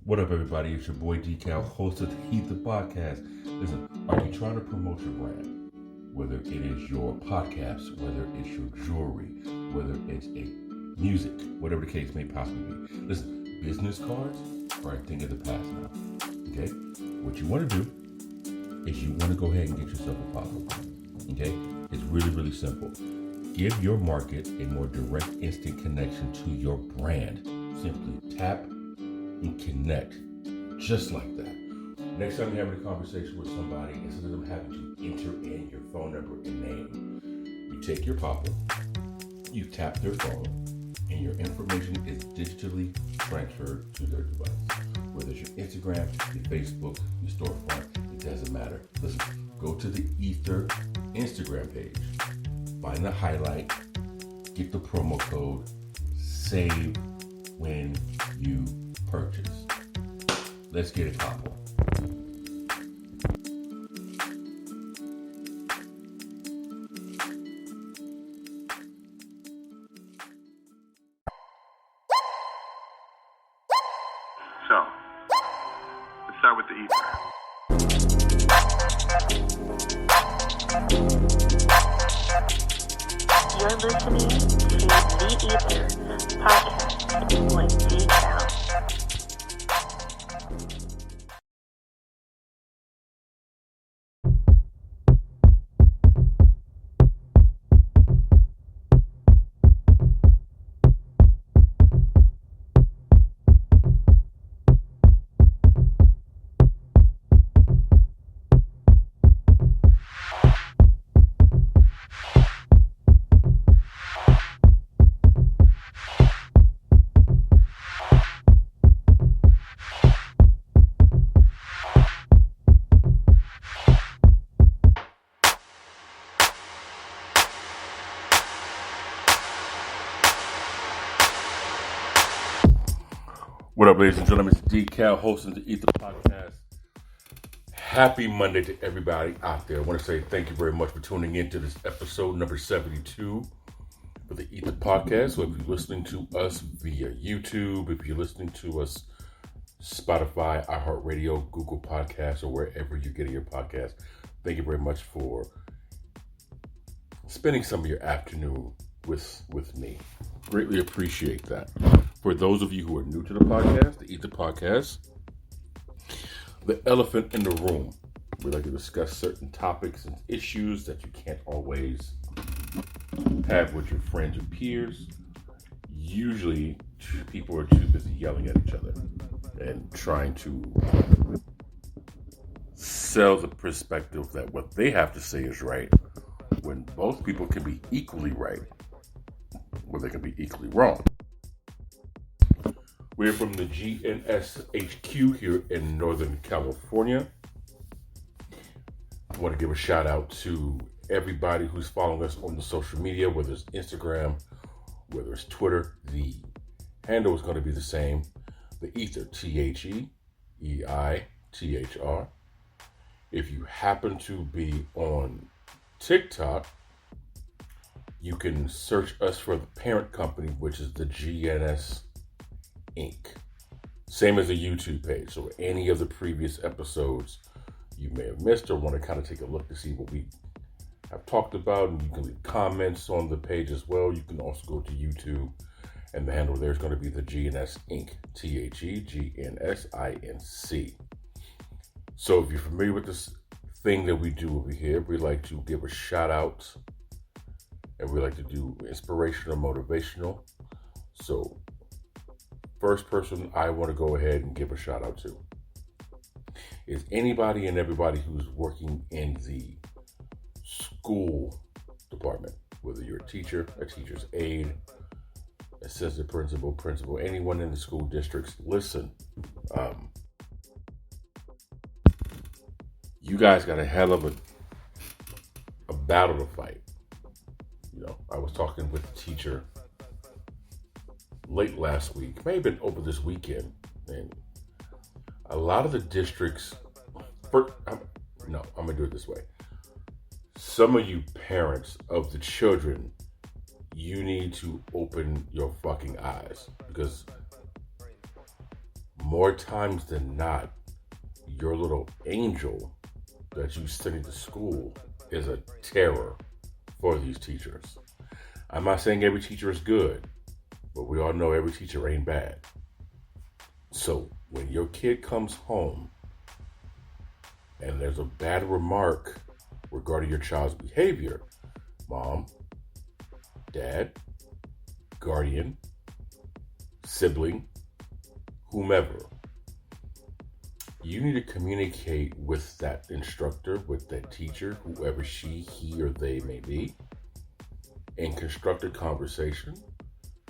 What up, everybody? It's your boy D.K.L., host of the E.I.H.R podcast. Listen, are you trying to promote your brand? Whether it is your podcast, whether it's your jewelry, whether it's a music, whatever the case may possibly be. Listen, business cards are a thing of the past now. Okay? What you want to do is you want to go ahead and get yourself a pop-up. Okay? It's really, really simple. Give your market a more direct, instant connection to your brand. Simply tap and connect, just like that. Next time you're having a conversation with somebody, instead of them having to enter in your phone number and name, you take your pop-up, you tap their phone, and your information is digitally transferred to their device. Whether it's your Instagram, your Facebook, your storefront, it doesn't matter. Listen, go to the E.I.H.R Instagram page, find the highlight, get the promo code, save when you purchase. Let's get it poppin'. So, let's start with the E.I.H.R. You're listening to the E.I.H.R podcast with D.K.L. What up, ladies and gentlemen? It's D.K.L., hosting the E.I.H.R podcast. Happy Monday to everybody out there. I want to say thank you very much for tuning in to this episode number 72 of the E.I.H.R podcast. So if you're listening to us via YouTube, if you're listening to us Spotify, iHeartRadio, Google Podcasts, or wherever you're getting your podcast, thank you very much for spending some of your afternoon with me. Greatly appreciate that. For those of you who are new to the podcast, the E.I.H.R podcast, the elephant in the room. We like to discuss certain topics and issues that you can't always have with your friends or peers. Usually, people are too busy yelling at each other and trying to sell the perspective that what they have to say is right, when both people can be equally right, or they can be equally wrong. We're from the GNS HQ here in Northern California. I want to give a shout out to everybody who's following us on the social media, whether it's Instagram, whether it's Twitter. The handle is going to be the same. The E.I.H.R, T-H-E-I-H-R. If you happen to be on TikTok, you can search us for the parent company, which is the GNS Inc. Same as the YouTube page. So any of the previous episodes you may have missed or want to kind of take a look to see what we have talked about, and you can leave comments on the page as well. You can also go to YouTube, and the handle there is going to be the GNS Inc. THEGNSINC. So if you're familiar with this thing that we do over here, we like to give a shout out, and we like to do inspirational, motivational. So first person I want to go ahead and give a shout out to is anybody and everybody who's working in the school department, whether you're a teacher, a teacher's aide, assistant principal, anyone in the school districts. Listen, you guys got a hell of a battle to fight. You know, I was talking with a teacher late last week, may have been over this weekend, and a lot of the districts, I'm gonna do it this way. Some of you parents of the children, you need to open your fucking eyes, because more times than not, your little angel that you send to school is a terror for these teachers. I'm not saying every teacher is good, but we all know every teacher ain't bad. So when your kid comes home and there's a bad remark regarding your child's behavior, mom, dad, guardian, sibling, whomever, you need to communicate with that instructor, with that teacher, whoever she, he, or they may be, and construct a conversation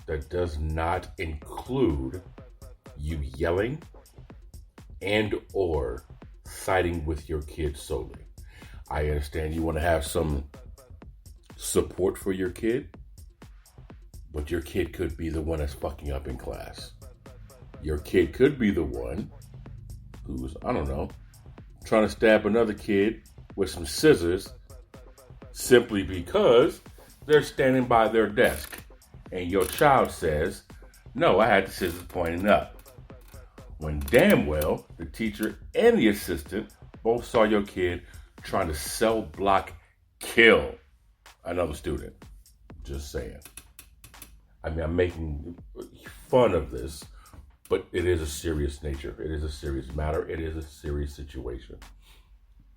that does not include you yelling and or siding with your kid solely. I understand you want to have some support for your kid, but your kid could be the one that's fucking up in class. Your kid could be the one who's, I don't know, trying to stab another kid with some scissors simply because they're standing by their desk and your child says, no, I had the scissors pointing up. When damn well the teacher and the assistant both saw your kid trying to cell block kill another student. Just saying. I mean, I'm making fun of this, but it is a serious nature. It is a serious matter. It is a serious situation.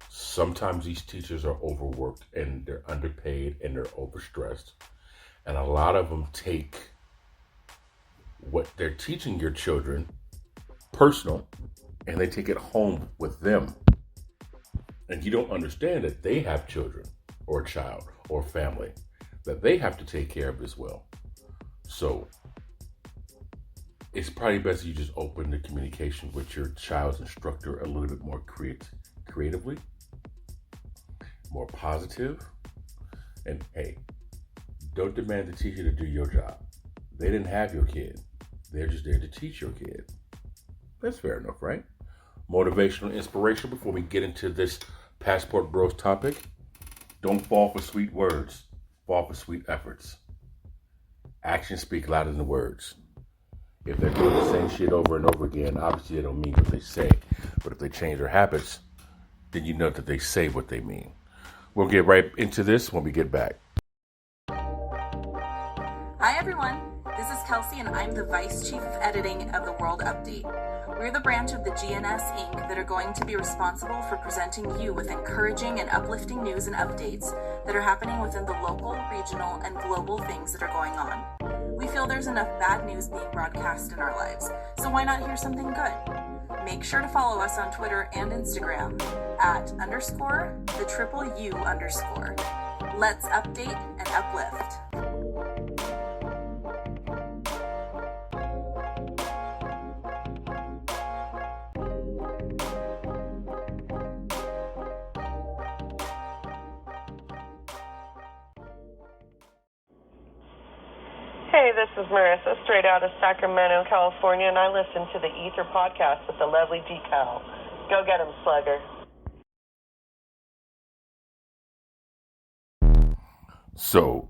Sometimes these teachers are overworked and they're underpaid and they're overstressed. And a lot of them take what they're teaching your children personal and they take it home with them. And you don't understand that they have children or a child or family that they have to take care of as well. So it's probably best you just open the communication with your child's instructor a little bit more creatively, more positive. And hey, don't demand the teacher to do your job. They didn't have your kid. They're just there to teach your kid. That's fair enough, right? Motivational inspiration before we get into this Passport Bros topic. Don't fall for sweet words. Fall for sweet efforts. Actions speak louder than words. If they're doing the same shit over and over again, obviously they don't mean what they say. But if they change their habits, then you know that they say what they mean. We'll get right into this when we get back. Hi everyone, this is Kelsey and I'm the Vice Chief of Editing of the World Update. We're the branch of the GNS Inc. that are going to be responsible for presenting you with encouraging and uplifting news and updates that are happening within the local, regional, and global things that are going on. We feel there's enough bad news being broadcast in our lives, so why not hear something good? Make sure to follow us on Twitter and Instagram at _the_U_. Let's update and uplift. Hey, this is Marissa, straight out of Sacramento, California, and I listen to the E.I.T.H.R podcast with the lovely Decal. Go get 'em, Slugger. So,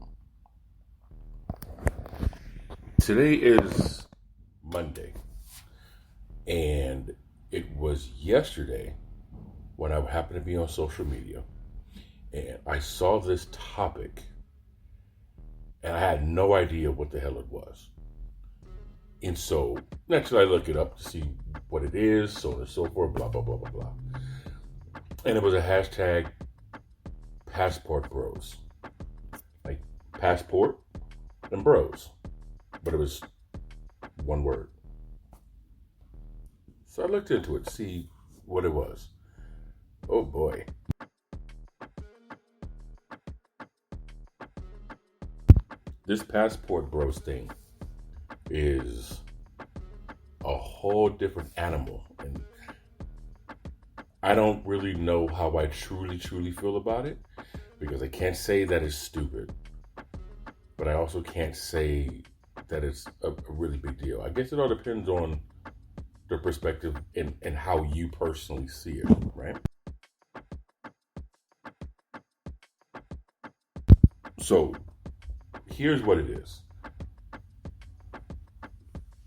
today is Monday, and it was yesterday when I happened to be on social media, and I saw this topic, and I had no idea what the hell it was. And so, naturally, I look it up to see what it is, so on and so forth, blah, blah, blah, blah, blah. And it was a hashtag Passport Bros. Like passport and bros. But it was one word. So I looked into it to see what it was. Oh boy. This Passport Bros thing is a whole different animal. And I don't really know how I truly feel about it, because I can't say that it's stupid, but I also can't say that it's a really big deal. I guess it all depends on the perspective and how you personally see it, right? So here's what it is.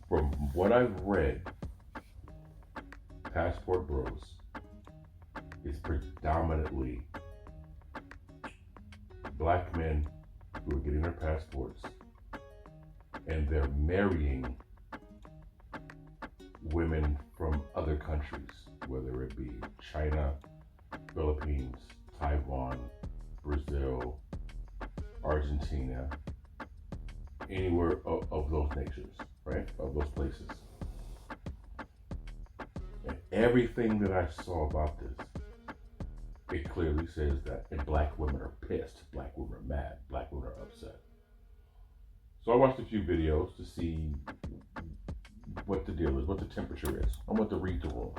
From what I've read, passport bros is predominantly black men who are getting their passports and they're marrying women from other countries, whether it be China, Philippines, Taiwan, Brazil, Argentina, anywhere of those nations, right? Of those places. And everything that I saw about this, it clearly says that and black women are pissed, black women are mad, black women are upset. So I watched a few videos to see what the deal is, what the temperature is. I want to read the room.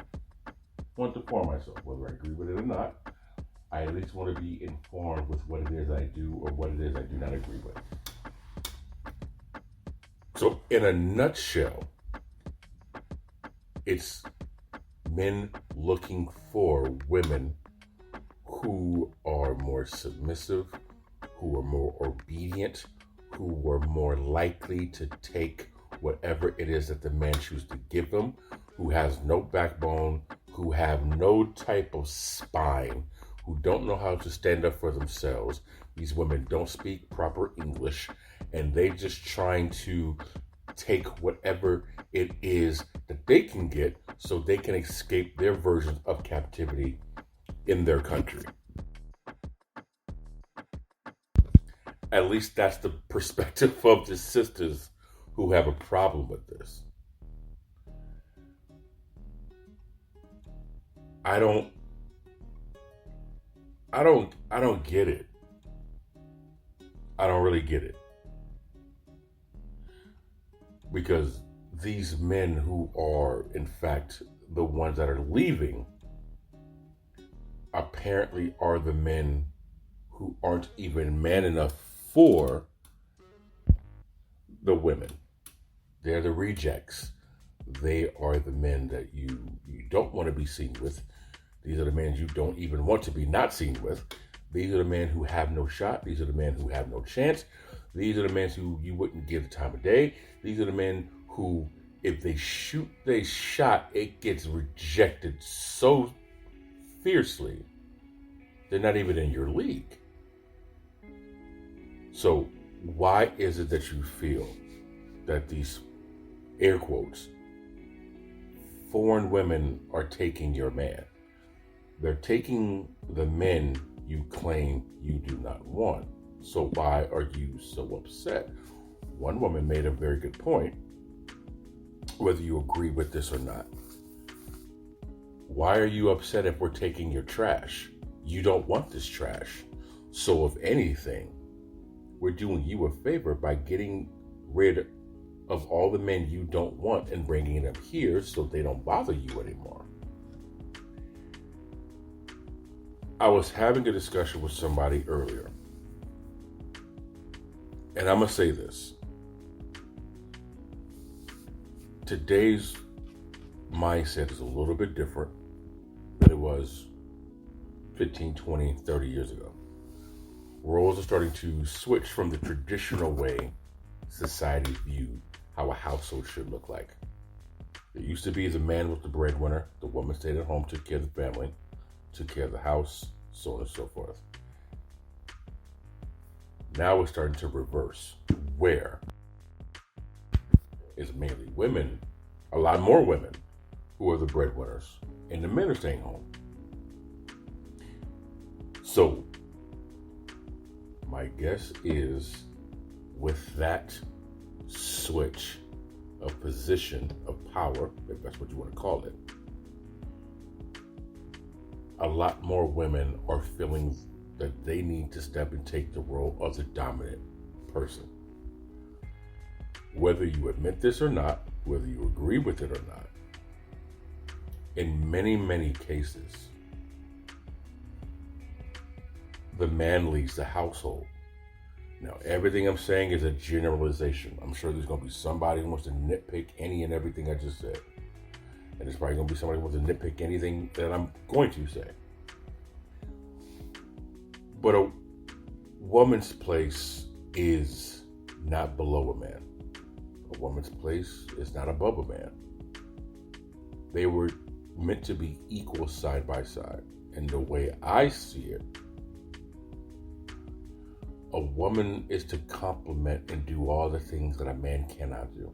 I want to inform myself, whether I agree with it or not. I at least want to be informed with what it is I do or what it is I do not agree with. So in a nutshell, it's men looking for women who are more submissive, who are more obedient, who are more likely to take whatever it is that the man chooses to give them, who has no backbone, who have no type of spine, who don't know how to stand up for themselves. These women don't speak proper English, and they just trying to take whatever it is that they can get so they can escape their version of captivity in their country. At least that's the perspective of the sisters who have a problem with this. I don't get it. I don't really get it. Because these men who are, in fact, the ones that are leaving apparently are the men who aren't even man enough for the women. They're the rejects. They are the men that you don't want to be seen with. These are the men you don't even want to be not seen with. These are the men who have no shot. These are the men who have no chance. These are the men who you wouldn't give the time of day. These are the men who, if they shoot their shot, it gets rejected so fiercely, they're not even in your league. So why is it that you feel that these, air quotes, foreign women are taking your man? They're taking the men you claim you do not want. So why are you so upset? One woman made a very good point, whether you agree with this or not. Why are you upset if we're taking your trash? You don't want this trash. So if anything, we're doing you a favor by getting rid of all the men you don't want and bringing them here so they don't bother you anymore. I was having a discussion with somebody earlier, and I'm going to say this. Today's mindset is a little bit different than it was 15, 20, 30 years ago. Roles are starting to switch from the traditional way society viewed how a household should look like. It used to be the man was the breadwinner, the woman stayed at home, took care of the family, took care of the house, so on and so forth. Now we're starting to reverse, where it's mainly women, a lot more women, who are the breadwinners, and the men are staying home. So, my guess is, with that switch of position of power, if that's what you want to call it, a lot more women are feeling that they need to step and take the role of the dominant person. Whether you admit this or not, whether you agree with it or not, in many, many cases, the man leads the household. Now, everything I'm saying is a generalization. I'm sure there's going to be somebody who wants to nitpick any and everything I just said. And there's probably going to be somebody who wants to nitpick anything that I'm going to say. But a woman's place is not below a man. A woman's place is not above a man. They were meant to be equal side by side. And the way I see it, a woman is to complement and do all the things that a man cannot do.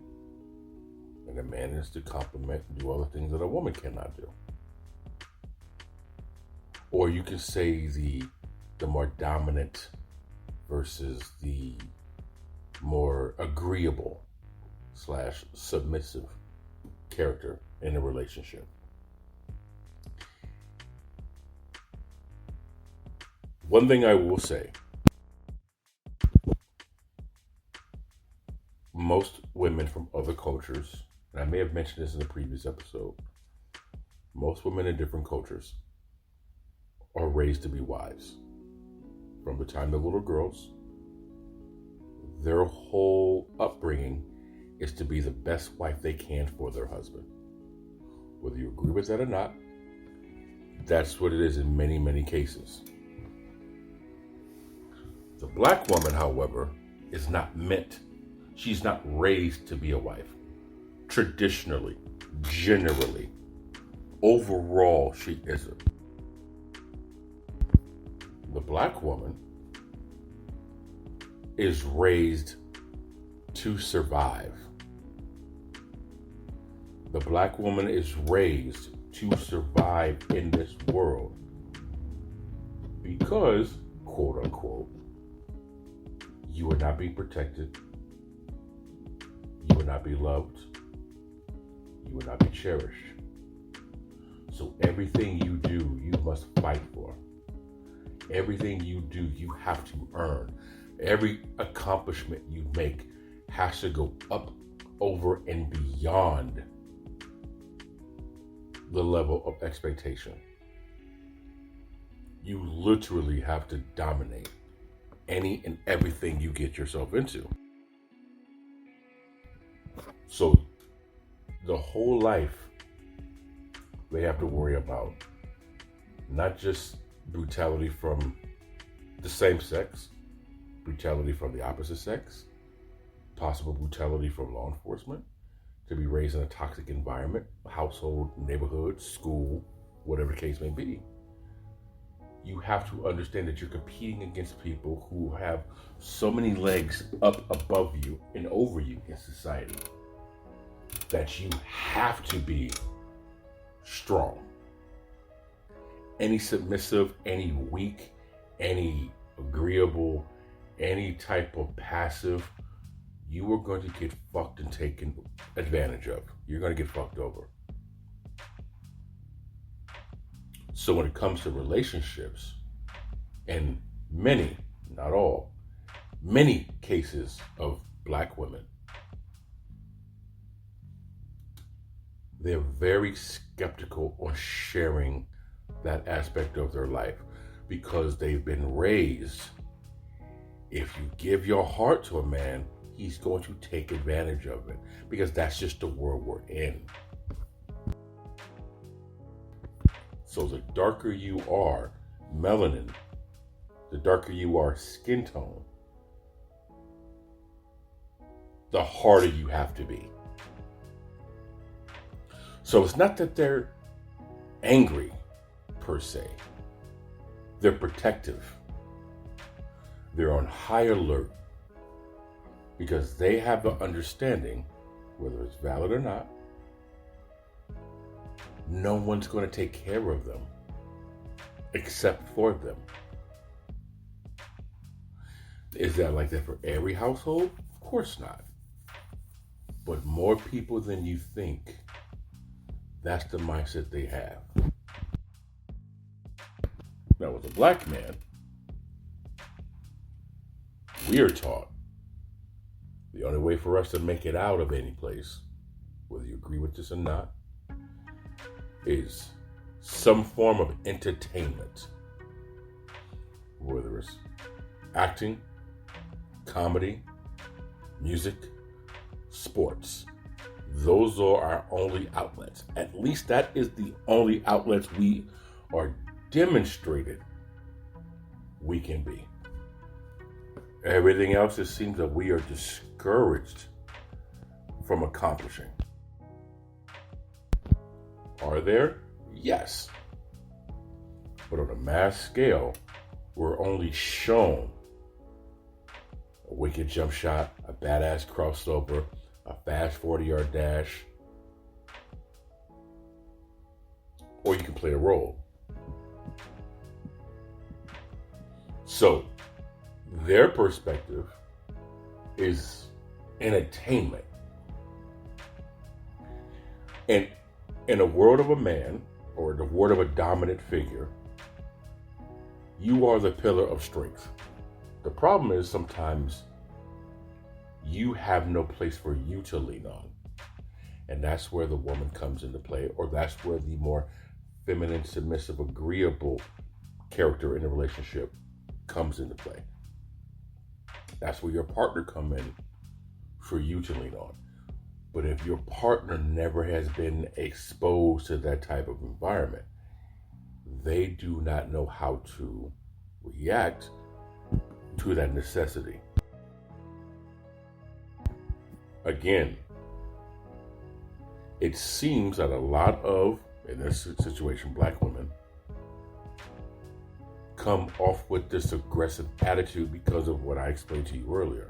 And a man is to complement and do all the things that a woman cannot do. Or you can say the more dominant versus the more agreeable / submissive character in a relationship. One thing I will say, most women from other cultures, and I may have mentioned this in a previous episode, most women in different cultures are raised to be wives. From the time they're little girls, their whole upbringing is to be the best wife they can for their husband. Whether you agree with that or not, that's what it is in many, many cases. The black woman, however, is not meant, she's not raised to be a wife. Traditionally, generally, overall, she isn't. The black woman is raised to survive. The black woman is raised to survive in this world because, quote unquote, you will not be protected, you will not be loved, you will not be cherished. So everything you do, you must fight for. Everything you do, you have to earn. Every accomplishment you make has to go up, over, and beyond the level of expectation. You literally have to dominate any and everything you get yourself into. So the whole life, they have to worry about not just brutality from the same sex, brutality from the opposite sex, possible brutality from law enforcement, to be raised in a toxic environment, household, neighborhood, school, whatever the case may be. You have to understand that you're competing against people who have so many legs up above you and over you in society that you have to be strong. Any submissive, any weak, any agreeable, any type of passive, you are going to get fucked and taken advantage of. You're going to get fucked over. So when it comes to relationships, and many, not all, many cases of black women, they're very skeptical on sharing that aspect of their life because they've been raised, if you give your heart to a man, he's going to take advantage of it because that's just the world we're in. So the darker you are melanin, the darker you are skin tone, the harder you have to be. So it's not that they're angry per se. They're protective. They're on high alert because they have the understanding, whether it's valid or not, no one's going to take care of them except for them. Is that like that for every household? Of course not. But more people than you think, that's the mindset they have. Now, as a black man, we are taught the only way for us to make it out of any place, whether you agree with this or not, is some form of entertainment. Whether it's acting, comedy, music, sports. Those are our only outlets. At least that is the only outlets we are demonstrated we can be. Everything else, it seems that we are discouraged from accomplishing. Are there Yes. But on a mass scale, we're only shown a wicked jump shot, a badass crossover, a fast 40-yard dash, or you can play a role. So, their perspective is entertainment. And in a world of a man, or the world of a dominant figure, you are the pillar of strength. The problem is sometimes you have no place for you to lean on. And that's where the woman comes into play, or that's where the more feminine, submissive, agreeable character in the relationship comes into play. That's where your partner come in for you to lean on. But if your partner never has been exposed to that type of environment, they do not know how to react to that necessity. Again, it seems that a lot of, in this situation, black women come off with this aggressive attitude because of what I explained to you earlier.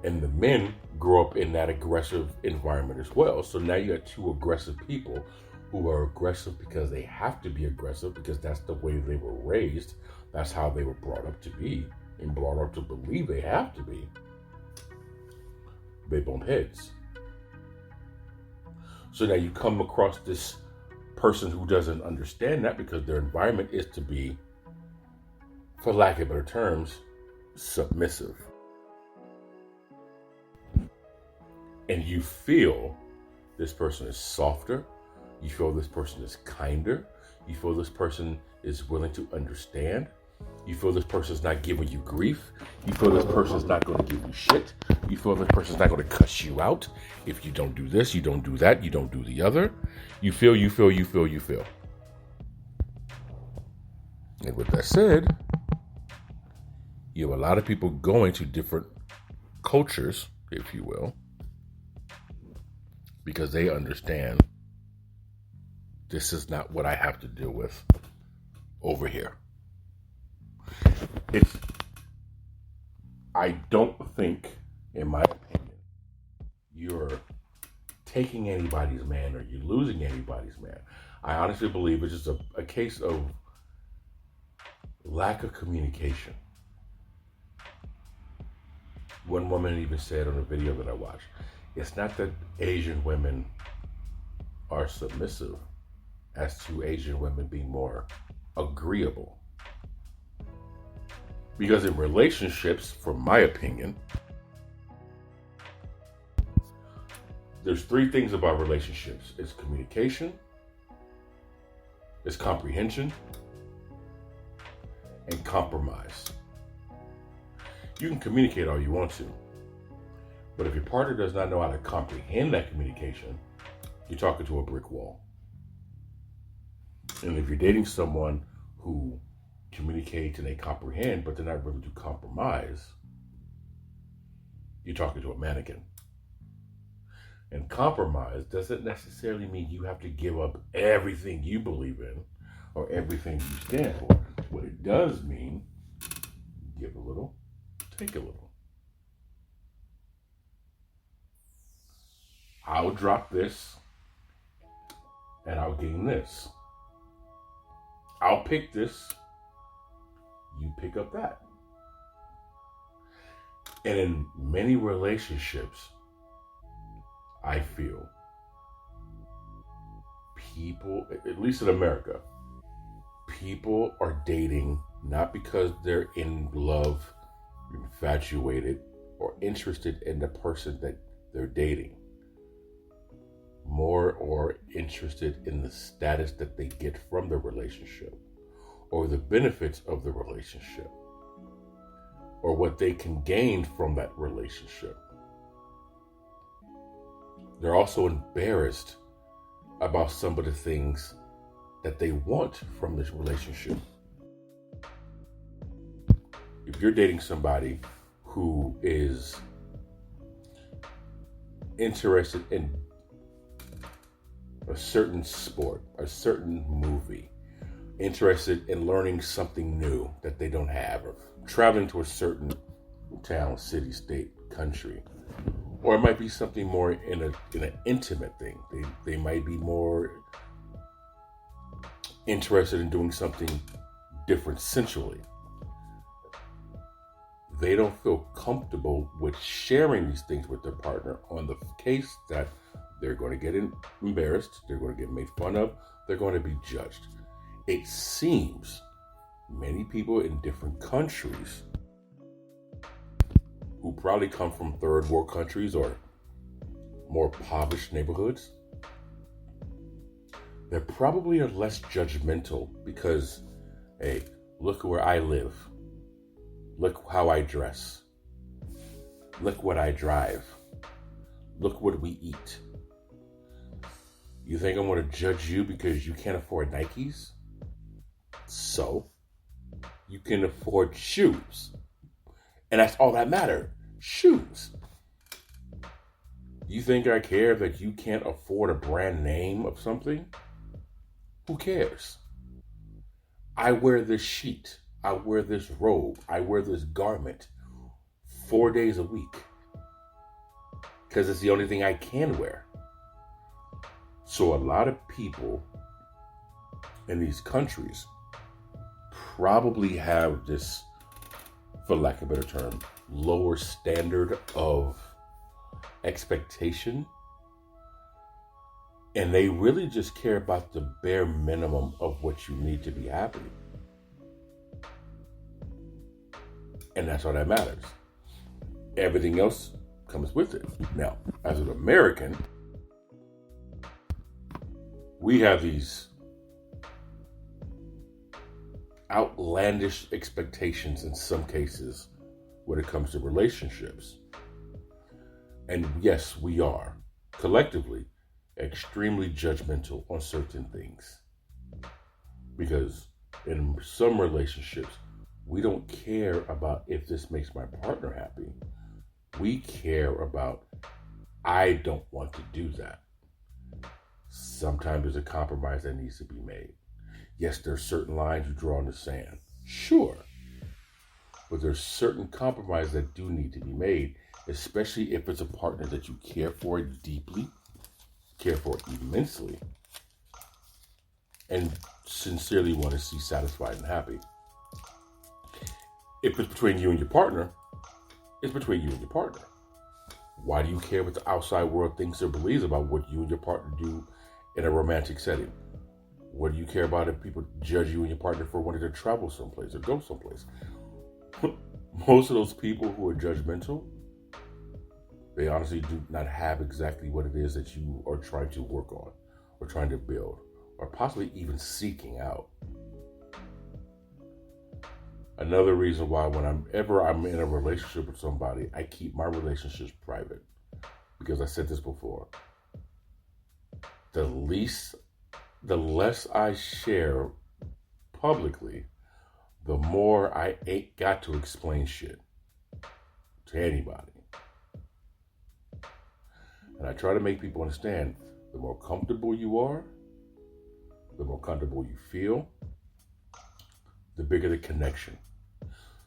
And the men grow up in that aggressive environment as well. So now you got two aggressive people who are aggressive because they have to be aggressive, because that's the way they were raised. That's how they were brought up to be, and brought up to believe they have to be. They bump heads. So now you come across this person who doesn't understand that, because their environment is to be, for lack of better terms, submissive. And you feel this person is softer. You feel this person is kinder. You feel this person is willing to understand. You feel this person is not giving you grief. You feel this person is not going to give you shit. You feel this person is not going to cuss you out. If you don't do this, you don't do that, you don't do the other. You feel. And with that said, you have a lot of people going to different cultures, if you will, because they understand this is not what I have to deal with over here. I don't think, in my opinion, you're taking anybody's man or you're losing anybody's man. I honestly believe it's just a case of lack of communication. One woman even said on a video that I watched, it's not that Asian women are submissive as to Asian women being more agreeable. Because in relationships, from my opinion, there's three things about relationships. It's communication, it's comprehension, and compromise. You can communicate all you want to, but if your partner does not know how to comprehend that communication, you're talking to a brick wall. And if you're dating someone who communicates and they comprehend, but they're not willing to compromise, you're talking to a mannequin. And compromise doesn't necessarily mean you have to give up everything you believe in or everything you stand for. What it does mean, give a little, take a little. I'll drop this and I'll gain this. I'll pick this, you pick up that. And in many relationships, I feel people, at least in America, people are dating not because they're in love, infatuated, or interested in the person that they're dating. More or interested in the status that they get from the relationship, or the benefits of the relationship, or what they can gain from that relationship. They're also embarrassed about some of the things that they want from this relationship. If you're dating somebody who is interested in a certain sport, a certain movie, interested in learning something new that they don't have, or traveling to a certain town, city, state, country. Or it might be something more in an intimate thing. They might be more interested in doing something different sensually. They don't feel comfortable with sharing these things with their partner on the case that they're going to get embarrassed, they're going to get made fun of, they're going to be judged. It seems many people in different countries who probably come from third world countries or more impoverished neighborhoods, they probably are less judgmental because, hey, look where I live. Look how I dress. Look what I drive. Look what we eat. You think I'm going to judge you because you can't afford Nikes? So, you can afford shoes. And that's all that matters. Shoes. You think I care that you can't afford a brand name of something? Who cares? I wear this sheet. I wear this robe. I wear this garment 4 days a week. Because it's the only thing I can wear. So a lot of people in these countries probably have this, for lack of a better term, lower standard of expectation. And they really just care about the bare minimum of what you need to be happy. And that's all that matters. Everything else comes with it. Now, as an American, we have these outlandish expectations in some cases when it comes to relationships. And yes, we are collectively extremely judgmental on certain things. Because in some relationships, we don't care about if this makes my partner happy. We care about, I don't want to do that. Sometimes there's a compromise that needs to be made. Yes, there's certain lines you draw in the sand. Sure. But there's certain compromises that do need to be made, especially if it's a partner that you care for deeply, care for immensely, and sincerely want to see satisfied and happy. If it's between you and your partner, it's between you and your partner. Why do you care what the outside world thinks or believes about what you and your partner do in a romantic setting? What do you care about if people judge you and your partner for wanting to travel someplace or go someplace? Most of those people who are judgmental, they honestly do not have exactly what it is that you are trying to work on or trying to build or possibly even seeking out. Another reason why whenever I'm in a relationship with somebody, I keep my relationships private. Because I said this before. The less I share publicly, the more I ain't got to explain shit to anybody. And I try to make people understand, the more comfortable you are, the more comfortable you feel, the bigger the connection.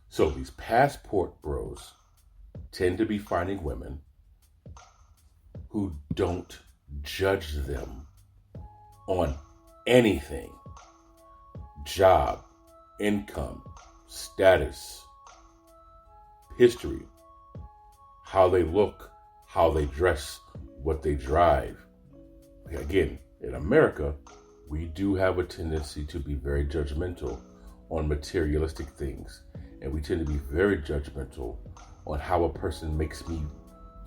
So these passport bros tend to be finding women who don't judge them on anything. Job, income, status, history, how they look, how they dress, what they drive. Again, in America, we do have a tendency to be very judgmental on materialistic things. And we tend to be very judgmental on how a person makes me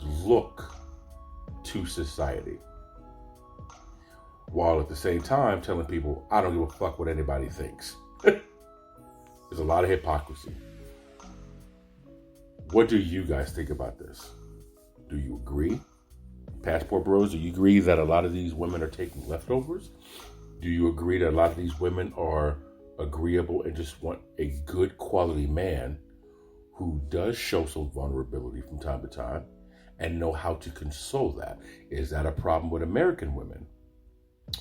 look to society. While at the same time telling people, I don't give a fuck what anybody thinks. There's a lot of hypocrisy. What do you guys think about this? Do you agree? Passport bros, do you agree that a lot of these women are taking leftovers? Do you agree that a lot of these women are agreeable and just want a good quality man who does show some vulnerability from time to time and know how to console that? Is that a problem with American women?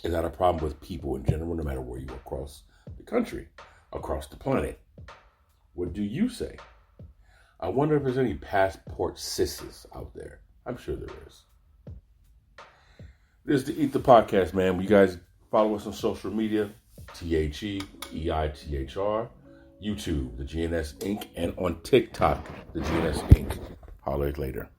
Is that a problem with people in general, no matter where you are across the country, across the planet? What do you say? I wonder if there's any passport sisses out there. I'm sure there is. This is the E.I.T.H.R podcast, man. You guys follow us on social media, THE, E.I.TH.R, YouTube, the GNS Inc., and on TikTok, the GNS Inc. Holler later.